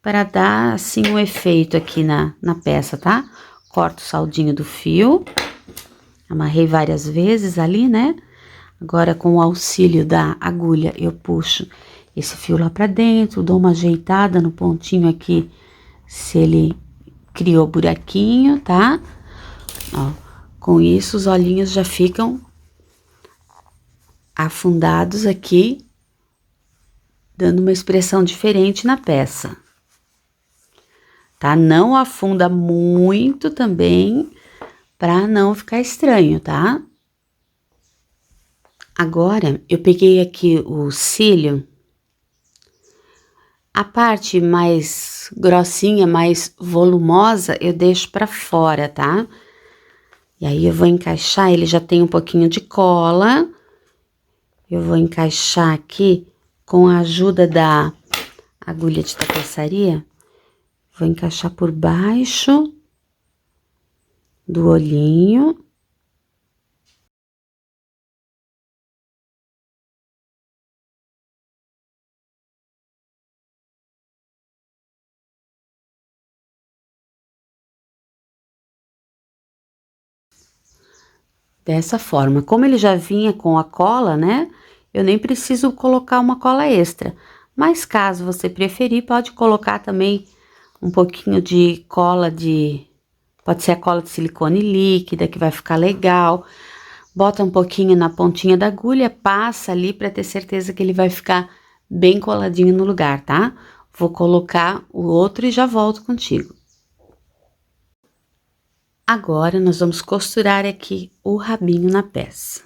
Speaker 1: para dar, assim, um efeito aqui na peça, tá? Corto o saldinho do fio. Amarrei várias vezes ali, né? Agora, com o auxílio da agulha, eu puxo esse fio lá pra dentro, dou uma ajeitada no pontinho aqui, se ele criou buraquinho, tá? Ó, com isso, os olhinhos já ficam afundados aqui, dando uma expressão diferente na peça. Tá? Não afunda muito também, pra não ficar estranho, tá? Agora, eu peguei aqui o cílio, a parte mais grossinha, mais volumosa, eu deixo pra fora, tá? E aí, eu vou encaixar, ele já tem um pouquinho de cola, eu vou encaixar aqui com a ajuda da agulha de tapeçaria, vou encaixar por baixo do olhinho. Dessa forma, como ele já vinha com a cola, né? Eu nem preciso colocar uma cola extra. Mas caso você preferir, pode colocar também um pouquinho de cola pode ser a cola de silicone líquida, que vai ficar legal. bota um pouquinho na pontinha da agulha, passa ali para ter certeza que ele vai ficar bem coladinho no lugar, tá? Vou colocar o outro e já volto contigo. Agora, nós vamos costurar aqui o rabinho na peça.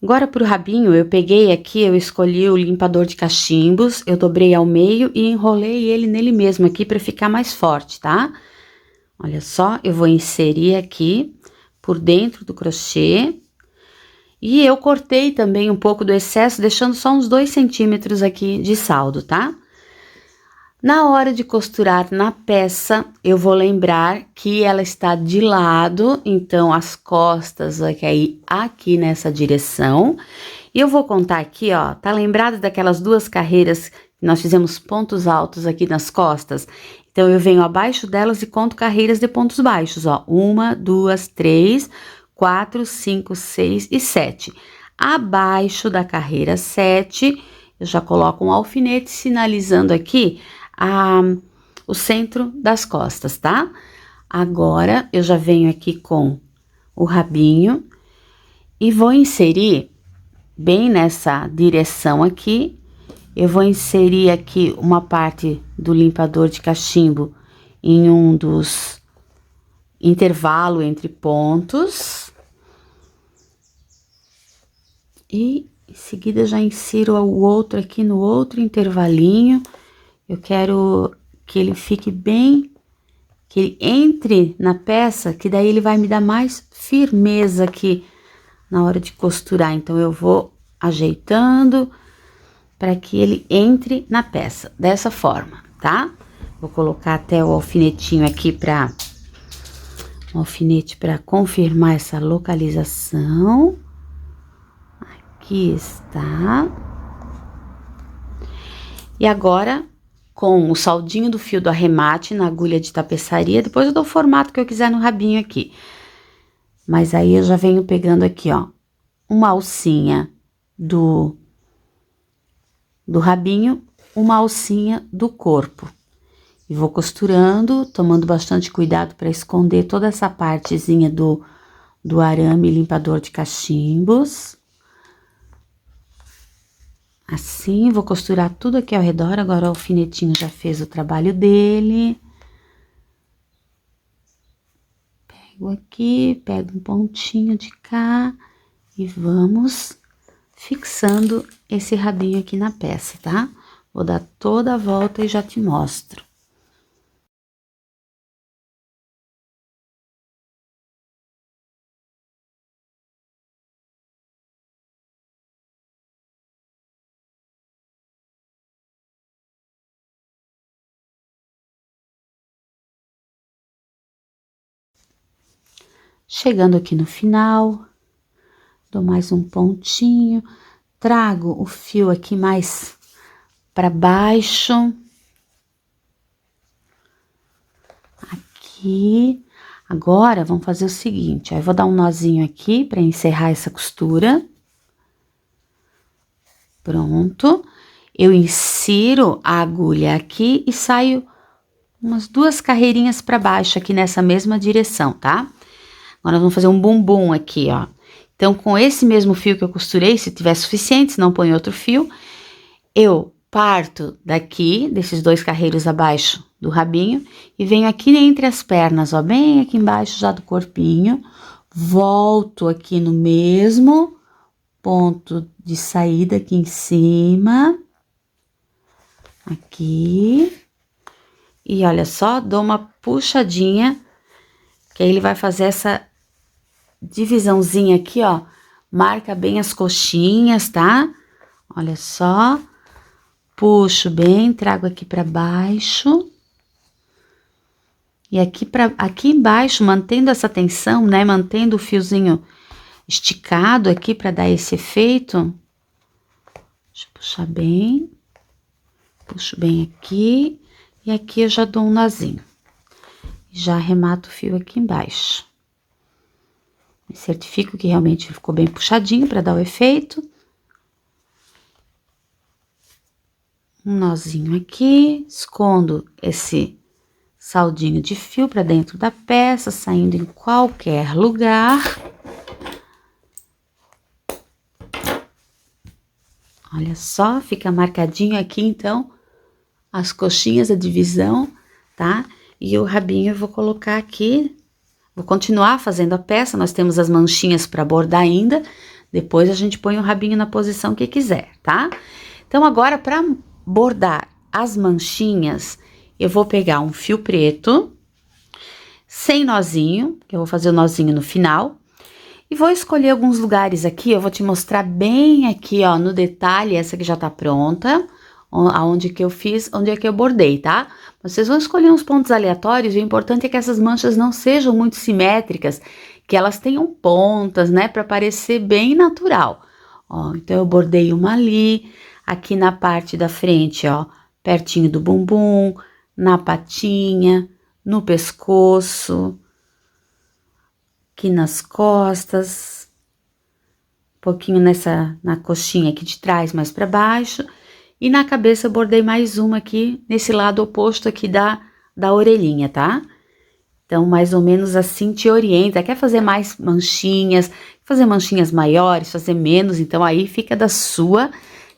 Speaker 1: Agora, pro rabinho, eu peguei aqui, eu escolhi o limpador de cachimbos, eu dobrei ao meio e enrolei ele nele mesmo aqui para ficar mais forte, tá? Olha só, eu vou inserir aqui por dentro do crochê. E eu cortei também um pouco do excesso, deixando só uns 2 centímetros aqui de saldo, tá? Na hora de costurar na peça, eu vou lembrar que ela está de lado, então as costas vai cair aqui nessa direção. E eu vou contar aqui, ó, tá lembrado daquelas 2 carreiras que nós fizemos pontos altos aqui nas costas? Então, eu venho abaixo delas e conto carreiras de pontos baixos, ó. 1, 2, 3, 4, 5, 6 e 7. Abaixo da carreira 7, eu já coloco um alfinete sinalizando aqui o centro das costas, tá? Agora, eu já venho aqui com o rabinho e vou inserir bem nessa direção aqui. Eu vou inserir aqui uma parte do limpador de cachimbo em um dos intervalos entre pontos. E em seguida já insiro o outro aqui no outro intervalinho. Eu quero que ele fique bem, que ele entre na peça, que daí ele vai me dar mais firmeza aqui na hora de costurar. Então, eu vou ajeitando para que ele entre na peça, dessa forma, tá? Vou colocar até o alfinetinho aqui um alfinete para confirmar essa localização. Aqui está. E agora, com o saldinho do fio do arremate na agulha de tapeçaria, depois eu dou o formato que eu quiser no rabinho aqui. Mas aí eu já venho pegando aqui, ó, uma alcinha do rabinho, uma alcinha do corpo. E vou costurando, tomando bastante cuidado para esconder toda essa partezinha do arame limpador de cachimbos. Assim, vou costurar tudo aqui ao redor. Agora o alfinetinho já fez o trabalho dele. Pego aqui, pego um pontinho de cá e vamos fixando esse rabinho aqui na peça, tá? Vou dar toda a volta e já te mostro. Chegando aqui no final, dou mais um pontinho, trago o fio aqui mais para baixo. Aqui. Agora, vamos fazer o seguinte, ó, eu vou dar um nozinho aqui para encerrar essa costura. Pronto. Eu insiro a agulha aqui e saio umas 2 carreirinhas para baixo aqui nessa mesma direção, tá? Agora, nós vamos fazer um bumbum aqui, ó. Então, com esse mesmo fio que eu costurei, se tiver suficiente, se não põe outro fio, eu parto daqui, desses 2 carreiros abaixo do rabinho, e venho aqui entre as pernas, ó, bem aqui embaixo já do corpinho, volto aqui no mesmo ponto de saída aqui em cima, aqui, e olha só, dou uma puxadinha, que aí ele vai fazer essa divisãozinha aqui, ó, marca bem as coxinhas, tá? Olha só, puxo bem, trago aqui para baixo. E aqui embaixo, mantendo essa tensão, né, mantendo o fiozinho esticado aqui para dar esse efeito. Deixa eu puxar bem. Puxo bem aqui, e aqui eu já dou um nozinho. Já arremato o fio aqui embaixo. Me certifico que realmente ficou bem puxadinho para dar o efeito. Um nozinho aqui, escondo esse saldinho de fio para dentro da peça, saindo em qualquer lugar. Olha só, fica marcadinho aqui, então, as coxinhas, a divisão, tá? E o rabinho eu vou colocar aqui, vou continuar fazendo a peça, nós temos as manchinhas para bordar ainda, depois a gente põe o rabinho na posição que quiser, tá? Então, agora, para bordar as manchinhas, eu vou pegar um fio preto, sem nozinho, que eu vou fazer o nozinho no final, e vou escolher alguns lugares aqui, eu vou te mostrar bem aqui, ó, no detalhe, essa que já tá pronta, aonde que eu fiz, onde é que eu bordei, tá? Vocês vão escolher uns pontos aleatórios, e o importante é que essas manchas não sejam muito simétricas, que elas tenham pontas, né, para parecer bem natural. Ó, então eu bordei uma ali, aqui na parte da frente, ó, pertinho do bumbum, na patinha, no pescoço, aqui nas costas, um pouquinho na coxinha aqui de trás, mais para baixo, e na cabeça eu bordei mais uma aqui, nesse lado oposto aqui da orelhinha, tá? Então, mais ou menos assim te orienta, quer fazer mais manchinhas, fazer manchinhas maiores, fazer menos, então aí fica da sua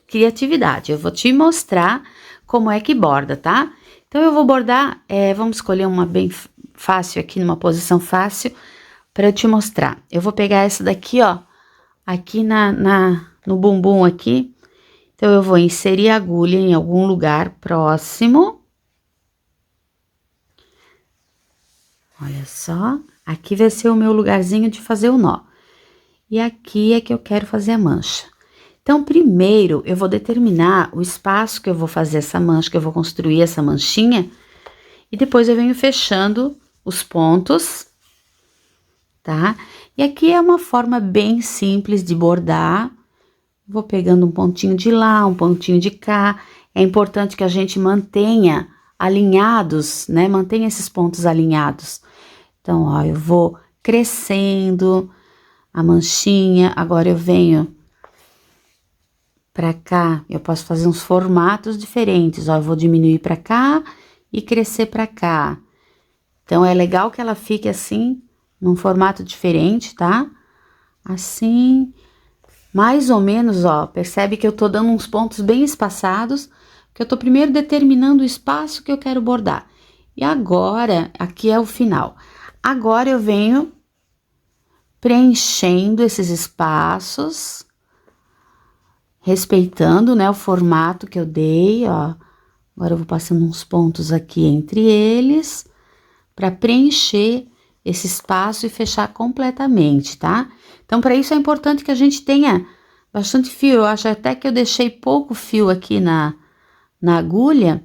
Speaker 1: criatividade. Eu vou te mostrar como é que borda, tá? Então, eu vou bordar, vamos escolher uma bem fácil aqui, numa posição fácil, para eu te mostrar. Eu vou pegar essa daqui, ó, aqui no bumbum aqui. Então, eu vou inserir a agulha em algum lugar próximo. Olha só, aqui vai ser o meu lugarzinho de fazer o nó. E aqui é que eu quero fazer a mancha. Então, primeiro, eu vou determinar o espaço que eu vou fazer essa mancha, que eu vou construir essa manchinha. E depois eu venho fechando os pontos, tá? E aqui é uma forma bem simples de bordar. Vou pegando um pontinho de lá, um pontinho de cá. É importante que a gente mantenha alinhados, né? Mantenha esses pontos alinhados. Então, ó, eu vou crescendo a manchinha. Agora eu venho pra cá. Eu posso fazer uns formatos diferentes, ó. Eu vou diminuir pra cá e crescer pra cá. Então, é legal que ela fique assim, num formato diferente, tá? Assim, mais ou menos, ó, percebe que eu tô dando uns pontos bem espaçados, que eu tô primeiro determinando o espaço que eu quero bordar. E agora, aqui é o final. Agora eu venho preenchendo esses espaços, respeitando, né, o formato que eu dei, ó. Agora eu vou passando uns pontos aqui entre eles, para preencher esse espaço e fechar completamente, tá? Então, para isso é importante que a gente tenha bastante fio. Eu acho até que eu deixei pouco fio aqui na agulha,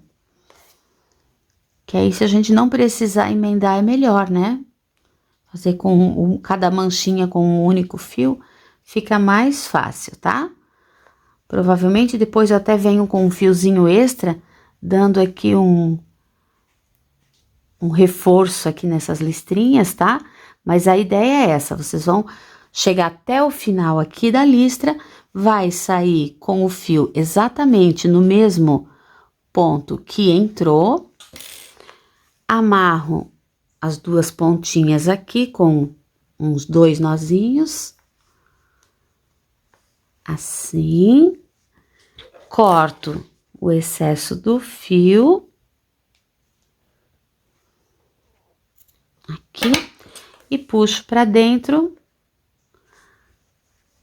Speaker 1: que aí se a gente não precisar emendar é melhor, né? Fazer com cada manchinha com um único fio fica mais fácil, tá? Provavelmente depois eu até venho com um fiozinho extra, dando aqui um reforço aqui nessas listrinhas, tá? Mas a ideia é essa, vocês vão chegar até o final aqui da listra, vai sair com o fio exatamente no mesmo ponto que entrou, amarro as duas pontinhas aqui com uns 2 nozinhos, assim, corto o excesso do fio, aqui, e puxo pra dentro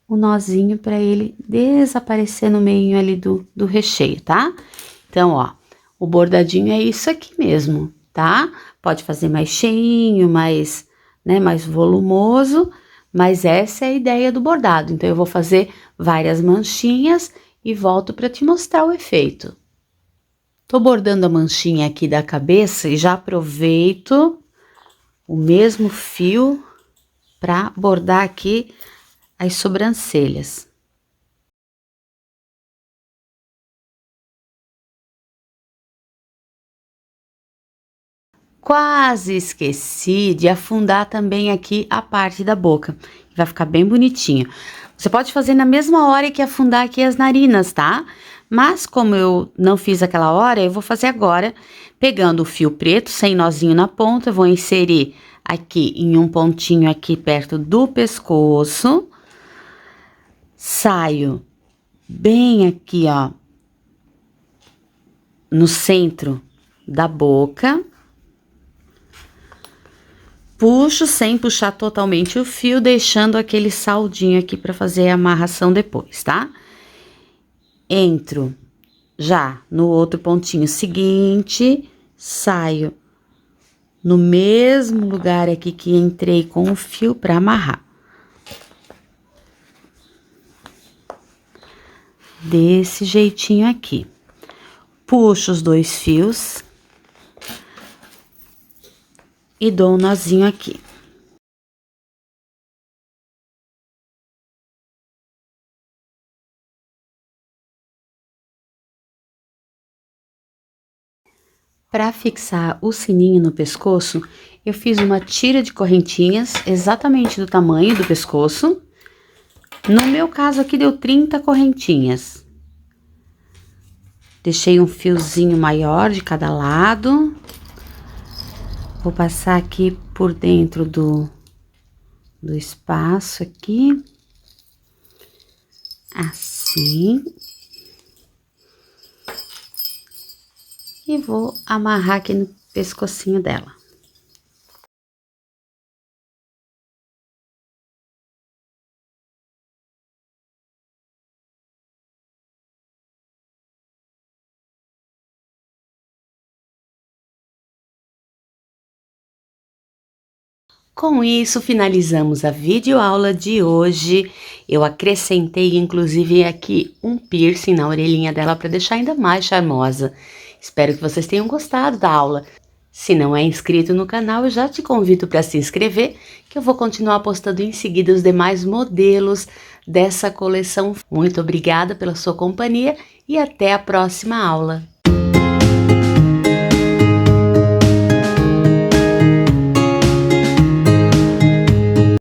Speaker 1: o nozinho para ele desaparecer no meio ali do recheio, tá? Então, ó, o bordadinho é isso aqui mesmo, tá? Pode fazer mais cheinho, mais, né, mais volumoso, mas essa é a ideia do bordado. Então, eu vou fazer várias manchinhas e volto para te mostrar o efeito. Tô bordando a manchinha aqui da cabeça e já aproveito o mesmo fio para bordar aqui as sobrancelhas. Quase esqueci de afundar também aqui a parte da boca, que vai ficar bem bonitinho. Você pode fazer na mesma hora que afundar aqui as narinas, tá? Mas como eu não fiz aquela hora, eu vou fazer agora. Pegando o fio preto, sem nozinho na ponta, eu vou inserir aqui em um pontinho aqui perto do pescoço. Saio bem aqui, ó, no centro da boca. Puxo sem puxar totalmente o fio, deixando aquele saldinho aqui para fazer a amarração depois, tá? Entro já no outro pontinho seguinte, saio no mesmo lugar aqui que entrei com o fio para amarrar. Desse jeitinho aqui. Puxo os 2 fios e dou um nozinho aqui. Para fixar o sininho no pescoço, eu fiz uma tira de correntinhas exatamente do tamanho do pescoço. No meu caso aqui deu 30 correntinhas. Deixei um fiozinho maior de cada lado. Vou passar aqui por dentro do espaço aqui. Assim. E vou amarrar aqui no pescocinho dela. Com isso, finalizamos a videoaula de hoje. Eu acrescentei, inclusive, aqui um piercing na orelhinha dela para deixar ainda mais charmosa. Espero que vocês tenham gostado da aula. Se não é inscrito no canal, eu já te convido para se inscrever, que eu vou continuar postando em seguida os demais modelos dessa coleção. Muito obrigada pela sua companhia e até a próxima aula.